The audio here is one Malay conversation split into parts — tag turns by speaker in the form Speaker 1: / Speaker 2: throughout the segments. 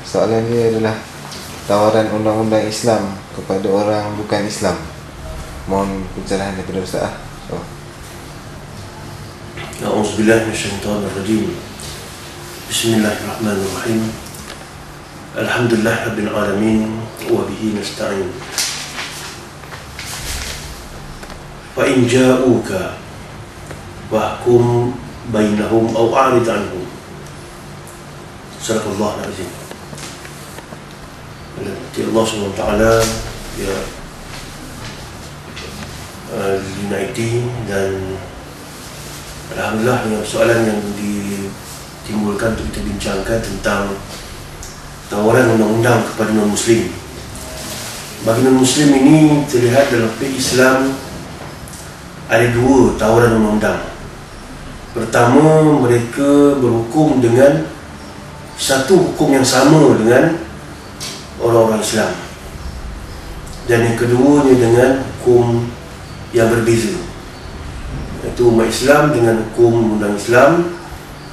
Speaker 1: Soalan dia adalah tawaran undang-undang Islam kepada orang bukan Islam. Mohon pencerahan daripada Ustaz.
Speaker 2: A'udzubillahi minasyaitonirrajim. Bismillahirrahmanirrahim. Alhamdulillahirabbil alamin wa bihi nasta'in. Fa in ja'uka fahkum bainahum aw a'rid anhum. Sadaqallahul azim. Allah SWT ya dinaiki, dan alhamdulillah dengan soalan yang ditimbulkan untuk kita bincangkan tentang tawaran undang-undang kepada non-muslim. Bagi non-muslim ini terlihat dalam fiqh Islam ada dua tawaran undang-undang. Pertama, mereka berhukum dengan satu hukum yang sama dengan orang-orang Islam, dan yang keduanya dengan hukum yang berbeza, iaitu umat Islam dengan hukum undang Islam,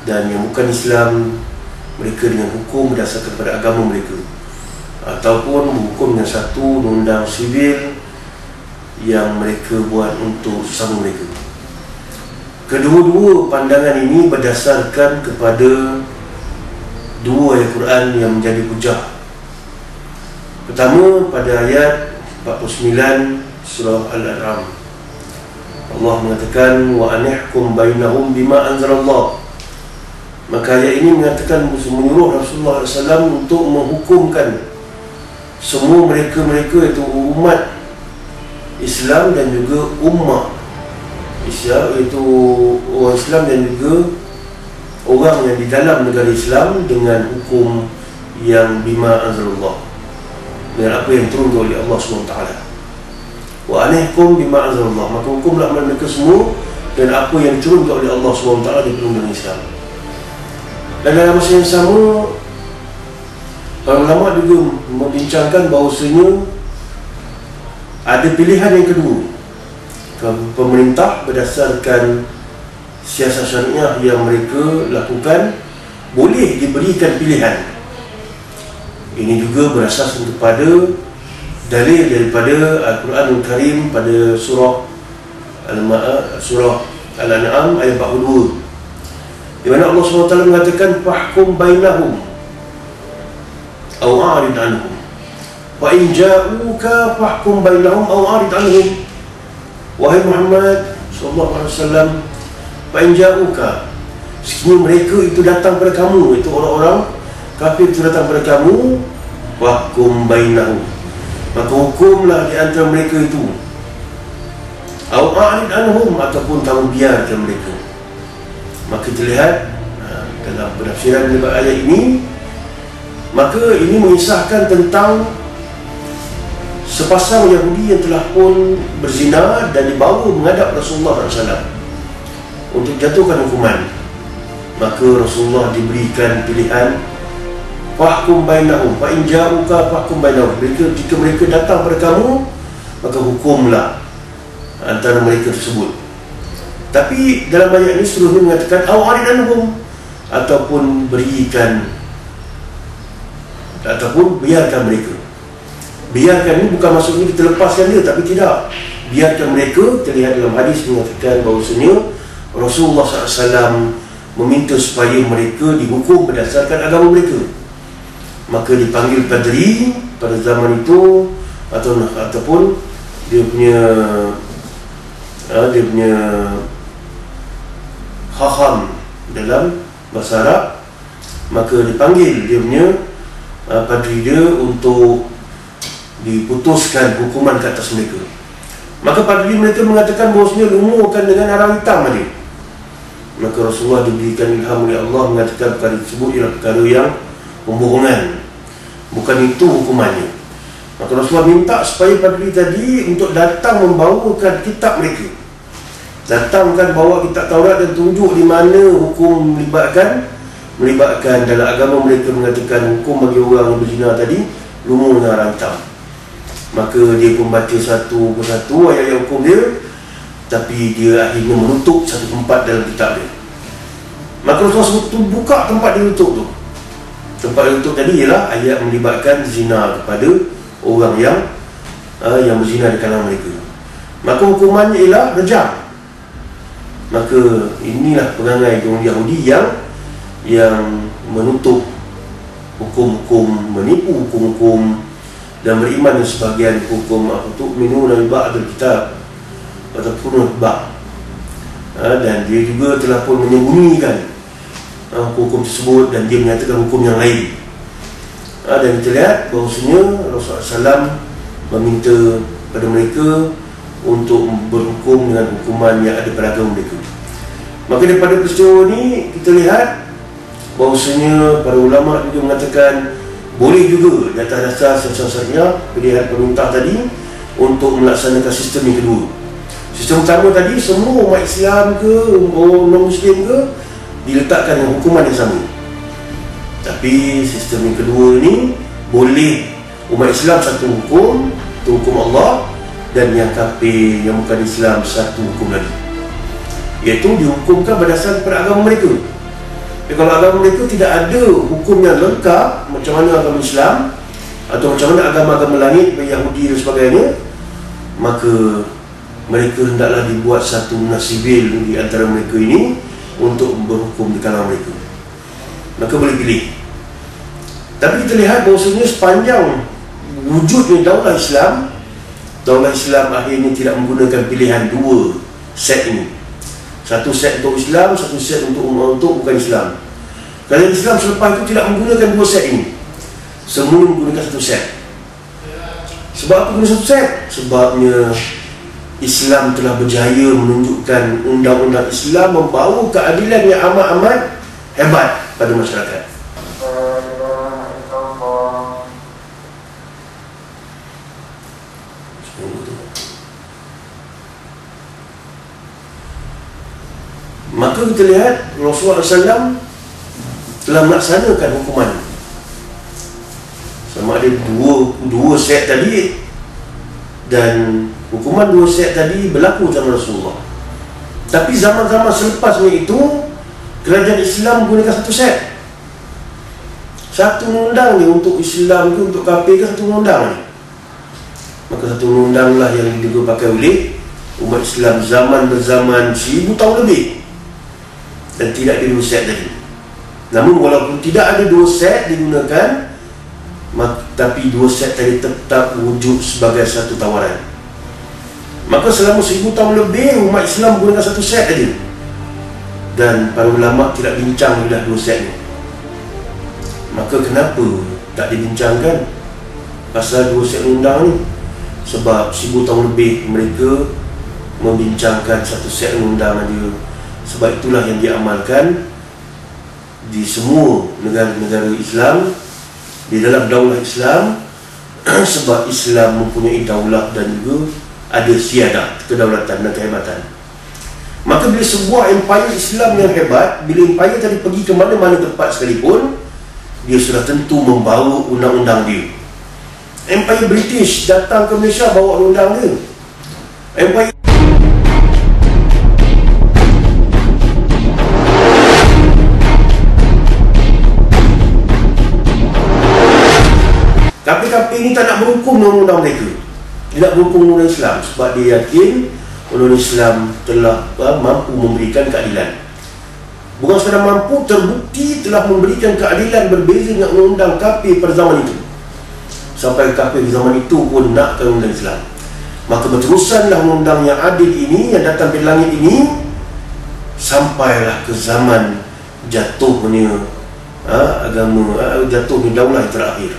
Speaker 2: dan yang bukan Islam mereka dengan hukum berdasarkan pada agama mereka, ataupun berhukum dengan satu undang sivil yang mereka buat untuk sesama mereka. Kedua-dua pandangan ini berdasarkan kepada dua ayat Quran yang menjadi hujah. Pertama, pada ayat 49 surah Al-An'am, Allah mengatakan wa anihkum bainahum bima anzalallah. Maka ayat ini mengatakan menyuruh Rasulullah SAW untuk menghukumkan semua mereka-mereka, itu umat Islam dan juga ummah Islam, iaitu orang Islam dan juga orang yang di dalam negara Islam, dengan hukum yang bima anzalallah, dengan apa yang turun oleh Allah SWT. Wa anihkum bima anzalallah, maka hukumlah mereka semua dengan apa yang turun oleh Allah SWT di dalam Islam. Dan dalam masa yang sama, para ulama juga membincangkan bahawasanya ada pilihan yang kedua. Pemerintah berdasarkan siasat syariah yang mereka lakukan boleh diberikan pilihan. Ini juga berasaskan kepada dalil daripada Al-Quranul Karim pada surah Al-An'am ayat 42, di mana Allah SWT mengatakan fahkum bainahum aw a'rid anhum. Wa in ja'uka fahkum bainahum aw a'rid anhum. Wahai Muhammad sallallahu alaihi wasallam, fa in ja'uka, sekiranya mereka itu datang kepada kamu, itu orang-orang kafir itu datang kepada kamu, wahkum bainahum, maka hukumlah di antara mereka itu, au a'rid anhum, ataupun kamu biarkan mereka. Maka terlihat dalam penafsiran ayat ini, maka ini mengisahkan tentang sepasang Yahudi yang telah pun berzina dan dibawa menghadap Rasulullah SAW untuk jatuhkan hukuman. Maka Rasulullah diberikan pilihan fahkum bainahum, fa in ja'uka fahkum bainahum. Jika mereka datang kepada kamu, maka hukumlah antara mereka tersebut. Tapi dalam ayat ini seluruhnya mengatakan aw arid anhum, ataupun berikan, ataupun biarkan mereka. Biarkan ini bukan maksudnya kita lepaskan dia, tapi tidak, biarkan mereka. Terlihat dalam hadis mengatakan bahawasanya Rasulullah SAW meminta supaya mereka dihukum berdasarkan agama mereka. Maka dipanggil padri pada zaman itu, ataupun dia punya khaham dalam bahasa Arab. Maka dipanggil dia punya padri dia untuk diputuskan hukuman ke atas mereka. Maka padri mereka mengatakan bahawasanya lumurkan dengan arang hitam tadi. Maka Rasulullah diberikan ilham oleh Allah mengatakan perkara tersebut ialah perkara yang pembohongan, bukan itu hukumannya. Maka Rasulullah minta supaya padri tadi untuk datang membawakan kitab mereka, datangkan bawa kitab Taurat dan tunjuk di mana hukum melibatkan dalam agama mereka, mengatakan hukum bagi orang yang berzina tadi lumur dengan arang hitam. Maka dia pun baca satu persatu ayat-ayat hukum dia, tapi dia akhirnya menutup satu tempat dalam kitab dia. Maka Rasulullah buka tempat dia tutup tu. tempat untuk tadi ialah ayat melibatkan zina kepada orang yang berzina di kalangan mereka. Maka hukumannya ialah rejam. Maka inilah perangai kaum Yahudi yang menutup hukum-hukum, menipu hukum-hukum dan beriman dengan sebahagian hukum tu'minuna bi ba'dil kitab wa takfuruna bi ba'd. Dan dia juga telah pun menyembunyikan hukum tersebut dan dia menyatakan hukum yang lain. Dan kita lihat bahawasanya Rasulullah SAW meminta pada mereka untuk berhukum dengan hukuman yang ada pada agama mereka. Maka daripada peristiwa ini kita lihat bahawasanya para ulama juga mengatakan boleh juga di atas dasar sesat-sesatnya pilihan pemerintah tadi untuk melaksanakan sistem yang kedua. Sistem pertama tadi semua umat Islam ke non-Muslim ke diletakkan dengan hukuman yang sama. Tapi sistem yang kedua ni boleh umat Islam satu hukum, itu hukum Allah, dan yang kafir yang bukan Islam satu hukum lagi, iaitu dihukumkan berdasarkan pada agama mereka. Kalau agama mereka tidak ada hukum yang lengkap macam mana agama Islam atau macam mana agama-agama langit, Yahudi dan sebagainya, maka mereka hendaklah dibuat satu nasibil di antara mereka ini untuk berhukum di kalangan mereka. Maka boleh pilih. Tapi kita lihat bahawasanya sepanjang wujudnya daulah Islam akhirnya tidak menggunakan pilihan dua set ini. Satu set untuk Islam, satu set untuk bukan Islam. Kerana Islam selepas itu tidak menggunakan dua set ini. Semua menggunakan satu set. Sebab apa guna satu set? Sebabnya Islam telah berjaya menunjukkan undang-undang Islam membawa keadilan yang amat-amat hebat pada masyarakat. Maka kita lihat Rasulullah SAW telah melaksanakan hukuman. Sama ada dua set tadi, dan hukuman dua set tadi berlaku zaman Rasulullah. Tapi zaman-zaman selepasnya itu kerajaan Islam menggunakan satu set, satu undang ni untuk Islam ke untuk kafir ke satu undang ni. Maka satu undang lah yang dipakai oleh umat Islam zaman berzaman 1000 tahun lebih, dan tidak ada dua set tadi. Namun walaupun tidak ada dua set digunakan, tapi dua set tadi tetap wujud sebagai satu tawaran. Maka selama 1000 tahun lebih umat Islam menggunakan satu set tadi, dan para ulama tidak bincang dah dua set ni. Maka kenapa tak dibincangkan pasal dua set undang ni? Sebab 1000 tahun lebih mereka membincangkan satu set undang dia. Sebab itulah yang diamalkan di semua negara-negara Islam, di dalam daulah Islam. Sebab Islam mempunyai daulah dan juga ada siadah, kedaulatan dan kehebatan. Maka bila sebuah empayar Islam yang hebat, bila empayar tadi pergi ke mana-mana tempat sekalipun, dia sudah tentu membawa undang-undang dia. Empayar British datang ke Malaysia bawa undang dia. Empayar Kafir ini tak nak berhukum dengan undang mereka, tidak berhukum dengan Islam, sebab dia yakin undang Islam telah mampu memberikan keadilan. Bukan sekadar mampu, terbukti telah memberikan keadilan berbeza dengan undang kafir pada zaman itu. Sampai kafir di zaman itu pun nakkan undang Islam. Maka berterusanlah undang yang adil ini, yang datang dari langit ini, sampailah ke zaman jatuhnya agama, jatuhnya daulah yang terakhir.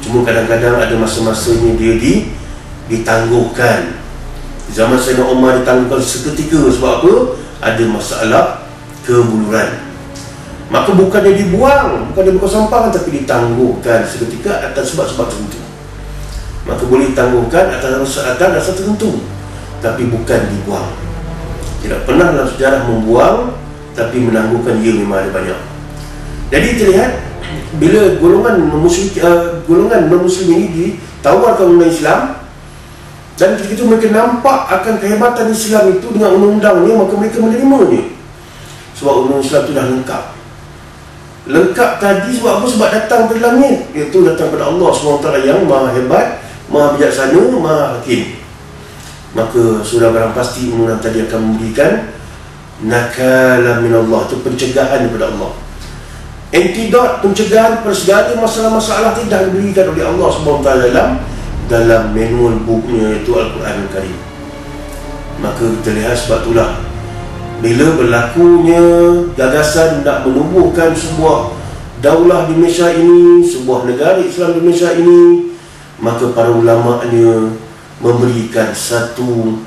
Speaker 2: Cuma kadang-kadang ada masa-masanya dia ditangguhkan. Zaman Sayyidina Umar ditangguhkan seketika. Sebab apa? Ada masalah kebuluran. Maka bukannya dibuang, bukan dibuka sampah, tapi ditangguhkan seketika atas sebab-sebab tertentu. Maka boleh ditangguhkan atas dasar tertentu, tapi bukan dibuang. Tidak pernah dalam sejarah membuang, tapi menangguhkan ia memang ada banyak. Jadi kita lihat bila golongan non-Muslim ini ditawarkan undang Islam, dan ketika itu mereka nampak akan kehebatan Islam itu dengan undang-undangnya, maka mereka menerimanya. Sebab undang Islam itu dah lengkap. lengkap tadi sebab apa? Sebab datang dari langit, iaitu datang pada Allah SWT yang maha hebat, maha bijaksana, maha hakim. Maka sudah barang pasti undang tadi akan memberikan nakalan minallah, itu pencegahan daripada Allah. Antidot, pencegahan pada segala masalah-masalah tidak diberikan oleh Allah SWT dalam manual booknya, itu Al-Quran Al-Karim. Maka kita lihat sebab itulah bila berlakunya gagasan nak menubuhkan sebuah daulah di Malaysia ini, sebuah negara Islam di Malaysia ini, maka para ulama-nya memberikan satu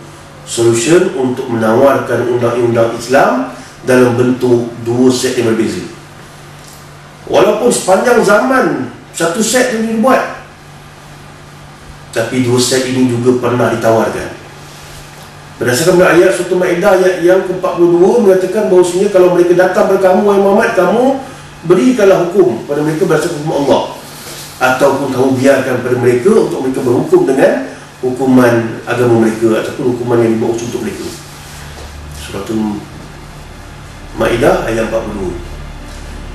Speaker 2: solution untuk menawarkan undang-undang Islam dalam bentuk dua set yang berbeza. Walaupun sepanjang zaman satu set itu dibuat, tapi dua set ini juga pernah ditawarkan. Berdasarkan ayat surah Maidah ayat yang ke-42 mengatakan bahawasanya kalau mereka datang kepada kamu, wahai Muhammad, kamu berikanlah hukum pada mereka berdasarkan hukum Allah, ataupun kamu biarkan pada mereka untuk mereka berhukum dengan hukuman agama mereka ataupun hukuman yang dibawa untuk mereka. Surah Maidah ayat 42.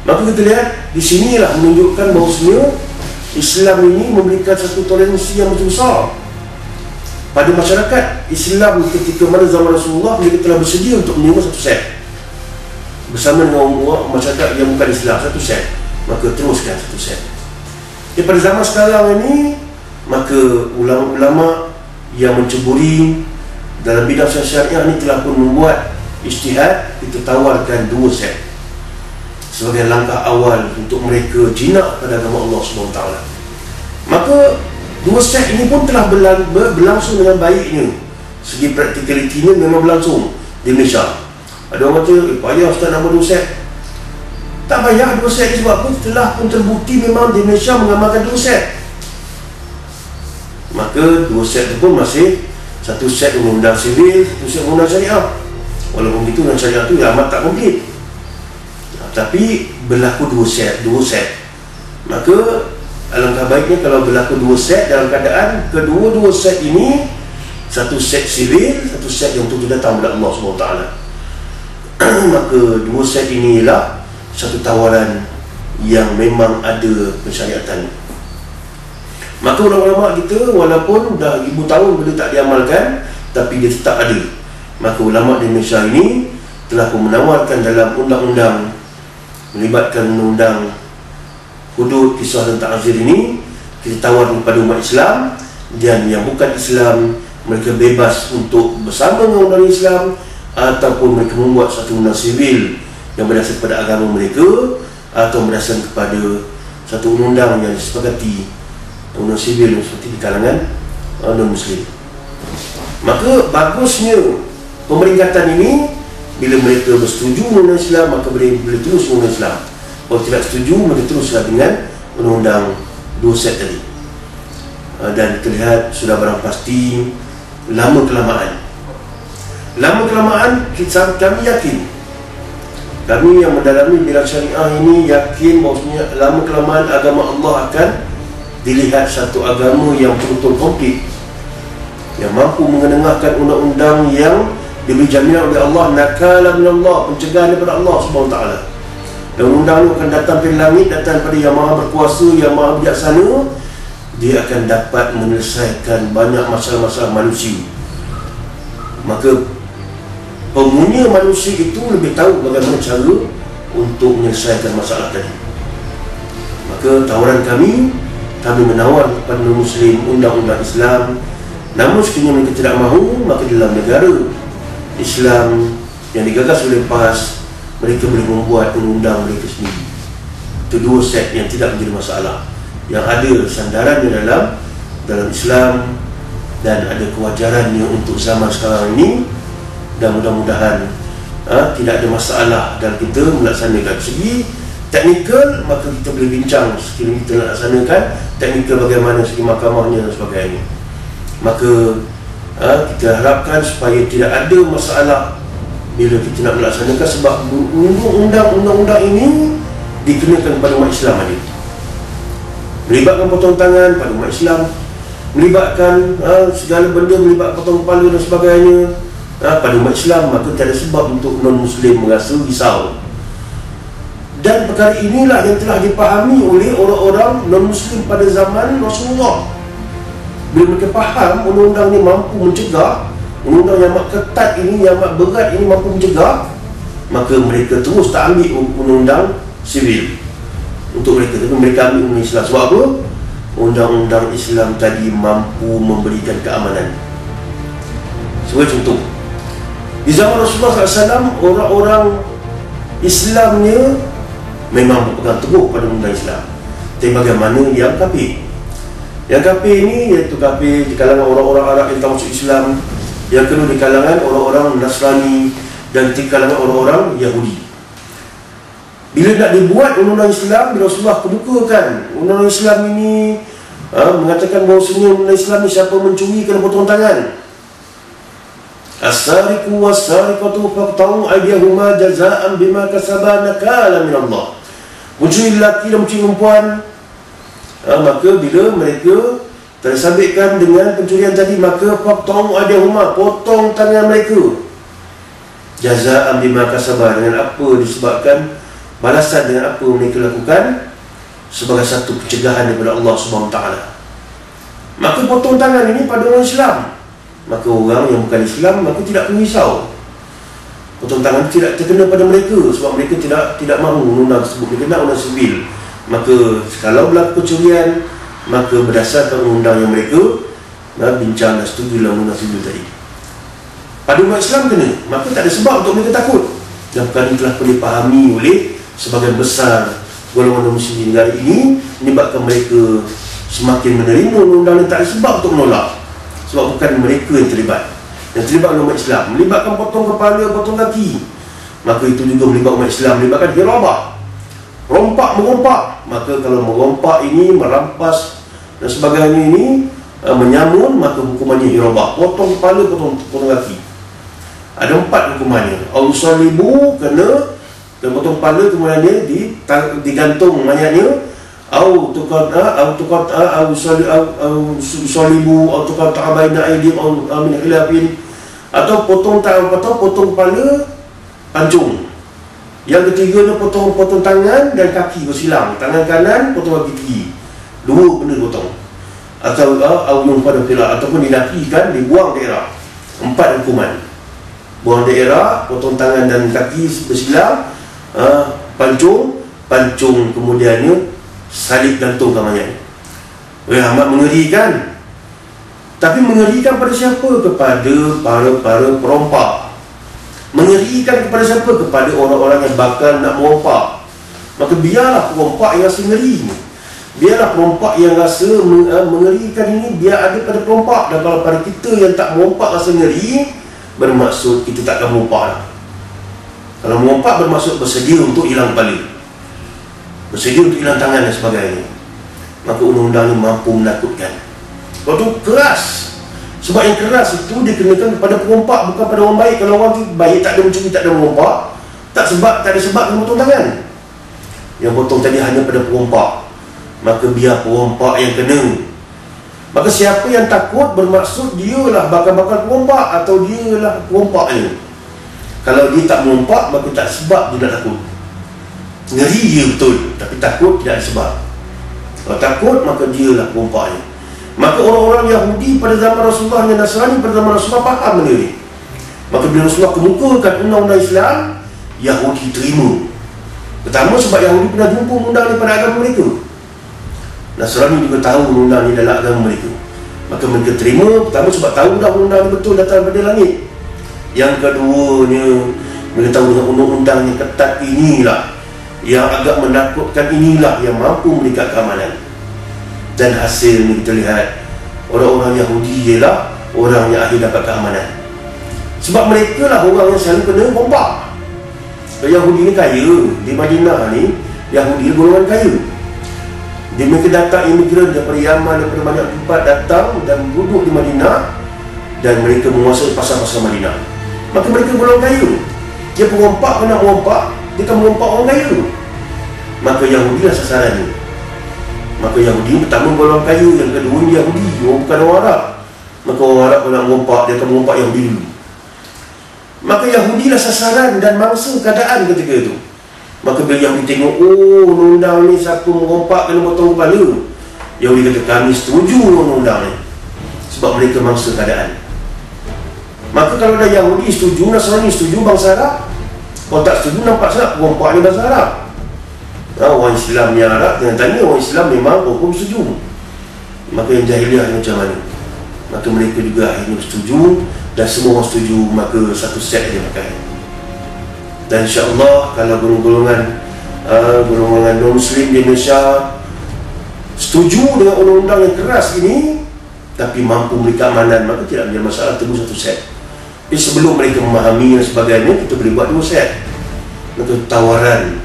Speaker 2: Maka kita lihat di sinilah menunjukkan bahawasanya Islam ini memberikan satu toleransi yang begitu besar pada masyarakat Islam. Ketika mana zaman Rasulullah, mereka telah bersedia untuk menerima satu set bersama dengan masyarakat yang bukan Islam, satu set, maka teruskan satu set. Pada zaman sekarang ini, maka ulama-ulama yang menceburi dalam bidang syariah ini telah pun membuat ijtihad, kita tawarkan dua set sebagai langkah awal untuk mereka jinak pada agama Allah SWT. Maka dua set ini pun telah berlangsung dengan baiknya. Segi praktikalitinya memang berlangsung di Malaysia. Ada orang kata, payah Ustaz nak buat dua set. Tak payah dua set ni, sebab apa? Telah pun terbukti memang di Malaysia mengamalkan dua set. Maka dua set itu pun masih satu set undang-undang sivil, satu set undang syariah. Walaupun begitu undang syariah itu amat tak komplit. Tapi berlaku dua set. Maka alangkah baiknya kalau berlaku dua set dalam keadaan kedua-dua set ini, satu set sivil, satu set yang untuk datang dari Allah SWT. Maka dua set ini ialah satu tawaran yang memang ada pensyariatan. Maka ulama-ulama kita walaupun dah ribu tahun benda tak diamalkan, tapi dia tetap ada. Maka ulama di Malaysia ini telah pun menawarkan dalam undang-undang melibatkan undang hudud kisah dan ta'zir ini, kita tawar kepada umat Islam dan yang bukan Islam, mereka bebas untuk bersama dengan undang Islam ataupun mereka membuat satu undang sivil yang berdasar kepada agama mereka atau berdasar kepada satu undang yang disepakati, undang sivil yang seperti di kalangan non-Muslim. Maka bagusnya pemeringkatan ini, bila mereka bersetuju dengan Islam, maka boleh terus dengan Islam. Kalau tidak setuju, mereka teruslah dengan undang-undang dua set tadi. Dan terlihat sudah barang pasti lama-kelamaan kami yakin, kami yang mendalami bidang syariah ini yakin bahawasanya lama-kelamaan agama Allah akan dilihat satu agama yang betul-betul komplit, yang mampu mengenengahkan undang-undang yang diberi jaminan oleh Allah, nakalan minallah, pencegahan daripada Allah SWT. Dan undang itu akan datang dari langit, datang daripada yang maha berkuasa, yang maha bijaksana. Dia akan dapat menyelesaikan banyak masalah-masalah manusia. Maka pengunia manusia itu lebih tahu bagaimana cara untuk menyelesaikan masalah tadi. Maka tawaran kami menawar kepada Muslim undang-undang Islam. Namun sekiranya mereka tidak mahu, maka dalam negara Islam yang digagas oleh PAS, mereka boleh membuat undang-undang mereka sendiri. Itu dua set yang tidak menjadi masalah, yang ada sandarannya dalam Islam dan ada kewajarannya untuk zaman sekarang ini. Dan mudah-mudahan tidak ada masalah dalam kita melaksanakan. Segi teknikal, maka kita boleh bincang sekiranya kita nak laksanakan teknikal bagaimana segi mahkamahnya dan sebagainya. Maka kita harapkan supaya tidak ada masalah bila kita nak melaksanakan, sebab undang-undang ini dikenakan kepada umat Islam aja. Melibatkan potong tangan pada umat Islam, melibatkan segala benda, melibatkan potong kepala dan sebagainya pada umat Islam. Maka tiada sebab untuk non-Muslim merasa risau. Dan perkara inilah yang telah dipahami oleh orang-orang non-Muslim pada zaman Rasulullah. Bila mereka faham undang-undang ini mampu mencegah, undang-undang yang amat ketat ini, yang amat berat ini mampu mencegah, maka mereka terus tak ambil undang-undang sivil untuk mereka. Tapi mereka ambil undang Islam. Sebab apa? Undang-undang Islam tadi mampu memberikan keamanan. Sebagai contoh, di zaman Rasulullah SAW, orang-orang Islamnya memang berpegang teguh pada undang Islam. Tapi bagaimana yang kafir? Yang kafir ini iaitu kafir di kalangan orang-orang Arab yang tak masuk Islam, yang kedua di kalangan orang-orang Nasrani, dan di kalangan orang-orang Yahudi. Bila nak dibuat undang-undang Islam, bila Rasulullah kemukakan undang-undang Islam ini, mengatakan bahawasanya undang-undang Islam ini siapa mencuri kena potong tangan. As-sariqu was-sariqatu faqta'u aydiyahuma jazaa'an bima kasaba nakalan min Allah. Mencuri lelaki dan mencuri perempuan, maka bila mereka tersabitkan dengan pencurian tadi, maka faqta'u aydiyahuma, potong tangan mereka, jazaa'an bima kasaba, dengan apa disebabkan balasan dengan apa mereka lakukan, sebagai satu pencegahan daripada Allah Subhanahu Wa Taala. Maka potong tangan ini pada orang Islam. Maka orang yang bukan Islam, maka tidak perlu risau. Potong tangan tidak terkena pada mereka, sebab mereka tidak mahu undang tersebut. Mereka nak undang sivil. Maka kalau berlaku pencurian, maka berdasarkan undang yang mereka bincang dan setuju dalam undang sivil tadi. Pada umat Islam kena, maka tak ada sebab untuk mereka takut. Dan perkara ini telah dipahami oleh sebagian besar golongan muslim di negara ini, menyebabkan mereka semakin menerima undang-undang yang tak ada sebab untuk menolak. Sebab bukan mereka yang terlibat. Yang terlibat umat Islam, melibatkan potong kepala, potong kaki, maka itu juga melibatkan umat Islam, melibatkan hirabah, rompak-merompak. Maka kalau merompak ini, merampas dan sebagainya ini, menyamun, maka hukumannya hirabah, potong kepala, potong kaki. Ada 4 hukumannya. Al-Salibu kena, dan potong kepala, kemudian digantung mayatnya. Au tuqata au salibu au tuqata baina aydihim au min khilafin, atau potong tangan, potong kepala, pancung. Yang ketiga ni potong tangan dan kaki bersilang, tangan kanan potong kaki kiri, 2 benda potong. Atau au pada khilaf, ataupun dilakikan, dibuang daerah. 4 hukuman. Buang daerah, potong tangan dan kaki bersilang, pancung, kemudiannya salib gantungkan mayat. Amat mengerikan. Tapi mengerikan pada siapa? Kepada para perompak. Mengerikan kepada siapa? Kepada orang-orang yang bakal nak merompak. Maka biarlah perompak yang rasa ngeri. Biarlah perompak yang rasa mengerikan ini, biar ada pada perompak. Dan kalau pada kita yang tak merompak rasa ngeri, bermaksud kita tak akan merompak. Kalau merompak bermaksud bersedia untuk hilang kepala, bersedia untuk hilang tangan dan sebagainya. Maka undang-undang ini mampu menakutkan. Waktu keras. Sebab yang keras itu dikenakan kepada perompak, bukan pada orang baik. Kalau orang baik tak ada mencuri, tak ada merompak, tak ada sebab kena potong tangan. Yang potong tadi hanya pada perompak, maka biar perompak yang kena. Maka siapa yang takut bermaksud dialah bakal-bakal perompak, atau dialah perompaknya. Kalau dia tak merompak, maka tak sebab dia nak takut. Ngeri dia betul, tapi takut tidak ada sebab. Kalau takut, maka dialah perompaknya. Maka orang-orang Yahudi pada zaman Rasulullah dan Nasrani pada zaman Rasulullah faham benda ni. Maka bila Rasulullah kemukakan undang-undang Islam, Yahudi terima. Pertama sebab Yahudi pernah jumpa undang ni pada agama mereka. Nasrani juga tahu undang ni dalam agama mereka. Maka mereka terima. Pertama sebab tahu dah undang ni betul datang daripada langit. Yang keduanya, mereka tahu dengan undang-undang yang ketat inilah, yang agak menakutkan inilah, yang mampu memberikan keamanan. Dan hasilnya kita lihat, orang-orang Yahudi ialah orang yang akhir dapat keamanan. Sebab mereka lah orang yang selalu kena bompak. Yahudi ni kaya. Di Madinah ni, Yahudi golongan kaya. Dia mereka datang imigran daripada Yaman, daripada banyak tempat datang dan duduk di Madinah, dan mereka menguasai pasar-pasar Madinah. Maka mereka golongan kaya. Dia perompak, kena merompak, dia akan merompak orang kaya. Maka Yahudi lah sasarannya. Maka Yahudi pertama golongan kaya, yang kedua ni Yahudi, bukan orang Arab. Maka orang Arab kalau nak merompak, dia akan merompak Yahudi dulu. Maka Yahudi lah sasaran dan mangsa keadaan ketika itu. Maka bila Yahudi tengok, oh undang-undang ni siapa merompak kena potong kepala, Yahudi kata kami setuju undang-undang ni sebab mereka mangsa keadaan. Maka kalau dah Yahudi setuju, Nasrani setuju, bangsa Arab kalau tak setuju, nampak sangat perompak ni bangsa Arab. Orang Islam yang Arab dengan tanya orang Islam memang hukum setuju. Maka yang jahiliah macam mana? Maka mereka juga akhirnya bersetuju, dan semua orang setuju, maka satu set dia pakai. Dan insya-Allah kalau golongan non-Muslim di Indonesia setuju dengan undang-undang yang keras ini tapi mampu memberi keamanan, maka tidak menjadi masalah, tunggu satu set. Tapi sebelum mereka memahami dan sebagainya, kita boleh buat 2 set. Maka tawaran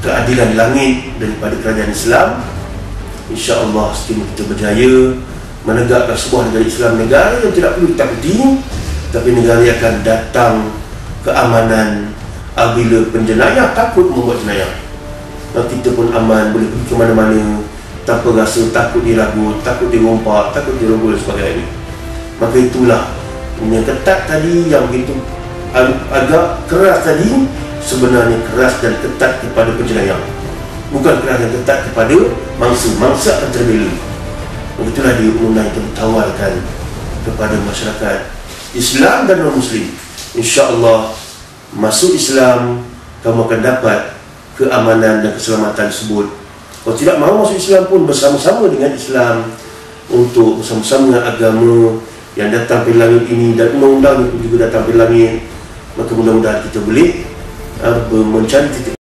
Speaker 2: keadilan langit daripada kerajaan Islam, insya-Allah sekiranya kita berjaya menegakkan sebuah negara Islam, negara yang tidak perlu ditakuti, tapi negara yang akan datang keamanan apabila penjenayah takut membuat jenayah. Dan kita pun aman, boleh pergi ke mana-mana tanpa rasa takut diragut, takut dirompak, takut dirogol dan sebagainya. Maka itulah yang ketat tadi, yang begitu agak keras tadi, sebenarnya keras dan ketat kepada penjenayah, bukan keras dan ketat kepada mangsa akan terbela. Begitulah dia undang itu ditawarkan kepada masyarakat Islam dan non-Muslim. InsyaAllah masuk Islam, kamu akan dapat keamanan dan keselamatan tersebut. Kalau tidak mahu masuk Islam pun, bersama-sama dengan Islam, untuk bersama-sama dengan agama yang datang dari langit ini, dan undang-undang itu juga datang dari langit. Maka mudah-mudahan kita boleh mencari titik